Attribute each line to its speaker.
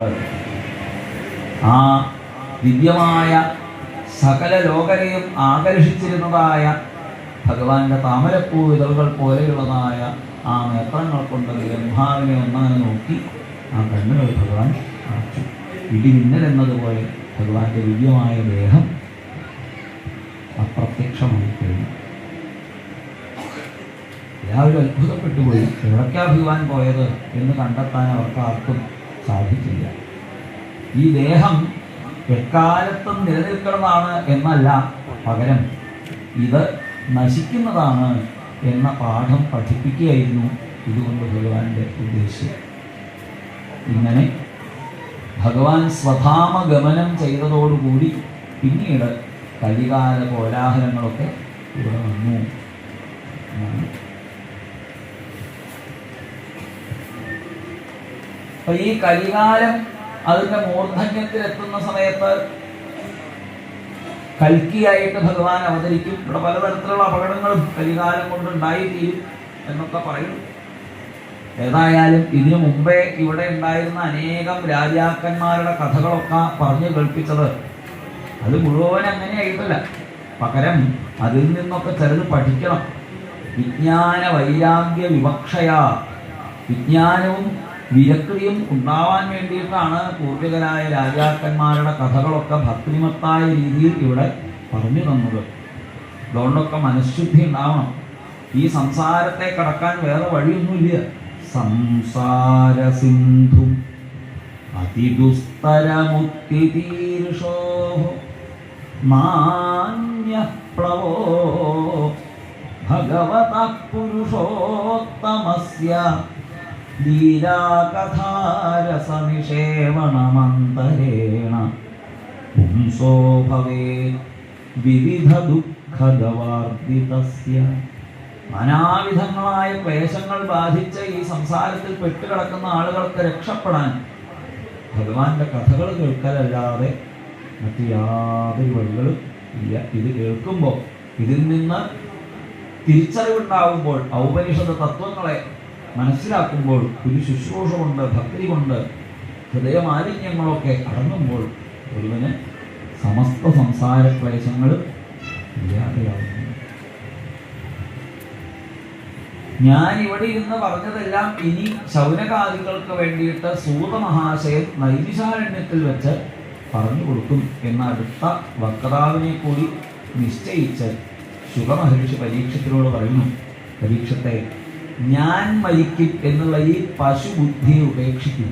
Speaker 1: ആ ദിവ്യമായ സകല ലോകരെയും ആകർഷിച്ചിരുന്നതായ ഭഗവാന്റെ താമരപ്പൂ ഇതളുകൾ പോലെയുള്ളതായ ആ നേത്രങ്ങൾ കൊണ്ട് ബ്രഹ്മാവിനെ ഒന്നങ്ങനെ നോക്കി ആ കണ്ണുകൾ ഭഗവാൻ അടച്ചു. ഇടിമിന്നൽ എന്നതുപോലെ ഭഗവാന്റെ ദിവ്യമായ ദേഹം അപ്രത്യക്ഷമായി കഴിഞ്ഞു. എല്ലാവരും അത്ഭുതപ്പെട്ടുപോയി. എവിടേക്കാ ഭഗവാൻ പോയത് എന്ന് കണ്ടെത്താൻ അവർക്ക് ആർക്കും സാധിച്ചില്ല. ഈ ദേഹം എക്കാലത്തും നിലനിൽക്കുന്നതാണ് എന്നല്ല, പകരം ഇത് നശിക്കുന്നതാണ് എന്ന പാഠം പഠിപ്പിക്കുകയായിരുന്നു ഇതുകൊണ്ട് ഭഗവാന്റെ ഉദ്ദേശം. ഇങ്ങനെ ഭഗവാൻ സ്വധാമഗമനം ചെയ്തതോടുകൂടി പിന്നീട് കലികാല കോലാഹലങ്ങളൊക്കെ ഇവിടെ വന്നു. അപ്പൊ ഈ കലികാലം അതിൻ്റെ മൂർധന്യത്തിലെത്തുന്ന സമയത്ത് കൽക്കിയായിട്ട് ഭഗവാൻ അവതരിക്കും. ഇവിടെ പലതരത്തിലുള്ള അപകടങ്ങളും കലികാലം കൊണ്ടുണ്ടായിത്തീരും എന്നൊക്കെ പറയുന്നു. ഏതായാലും ഇതിനു മുമ്പേ ഇവിടെ ഉണ്ടായിരുന്ന അനേകം രാജാക്കന്മാരുടെ കഥകളൊക്കെ പറഞ്ഞു കേൾപ്പിച്ചത് അത് മുഴുവൻ അങ്ങനെയായിട്ടല്ല, പകരം അതിൽ നിന്നൊക്കെ ചിലത് പഠിക്കണം. വിജ്ഞാന വൈരാഗ്യ വിവക്ഷയാ, വിജ്ഞാനവും വിരക്തിയും ഉണ്ടാവാൻ വേണ്ടിയിട്ടാണ് പൂർവികരായ രാജാക്കന്മാരുടെ കഥകളൊക്കെ ഭക്തിമത്തായ രീതിയിൽ ഇവിടെ പറഞ്ഞു തന്നത്. അതുകൊണ്ടൊക്കെ മനഃശുദ്ധി ഉണ്ടാവണം. ഈ സംസാരത്തെ കടക്കാൻ വേറെ വഴിയൊന്നുമില്ല. സംസാര സിന്ധു അതിദുസ്തരമുക്തിതീർഷോ മാന്യപ്ലവോ ഭഗവതഃ പുരുഷോത്തമസ്യ ലീലാകഥാരസനിഷേവണമന്തരേണ പുംസോ ഭവേത് വിവിധ ദുഃഖദവാർദിതസ്യ. നാനാവിധങ്ങളായ ക്ലേശങ്ങൾ ബാധിച്ച ഈ സംസാരത്തിൽ പെട്ടുകിടക്കുന്ന ആളുകൾക്ക് രക്ഷപ്പെടാൻ ഭഗവാന്റെ കഥകൾ കേൾക്കലല്ലാതെ മറ്റു യാതൊരു വഴികളും ഇല്ല. ഇത് കേൾക്കുമ്പോൾ, ഇതിൽ നിന്ന് തിരിച്ചറിവുണ്ടാവുമ്പോൾ, ഔപനിഷദ തത്വങ്ങളെ മനസ്സിലാക്കുമ്പോൾ, ഒരു ശുശ്രൂഷ കൊണ്ട്, ഭക്തി കൊണ്ട് ഹൃദയമാലിന്യങ്ങളൊക്കെ അടങ്ങുമ്പോൾ ഒരുവന് സമസ്ത സംസാര ക്ലേശങ്ങളും ഇല്ലാതെയാവുന്നു. ഞാൻ ഇവിടെ ഇരുന്ന് പറഞ്ഞതെല്ലാം ഇനി ശൗനകാദികൾക്ക് വേണ്ടിയിട്ട് സൂത മഹാശയൻ നൈമിഷാരണ്യത്തിൽ വെച്ച് പറഞ്ഞു കൊടുക്കും എന്ന അടുത്ത വക്താവിനെ കൂടി നിശ്ചയിച്ച് ശുഗമഹർഷി പരീക്ഷത്തിനോട് പറയുന്നു, പരീക്ഷത്തെ, ഞാൻ മരിക്കും എന്നുള്ള ഈ പശുബുദ്ധിയെ ഉപേക്ഷിക്കും.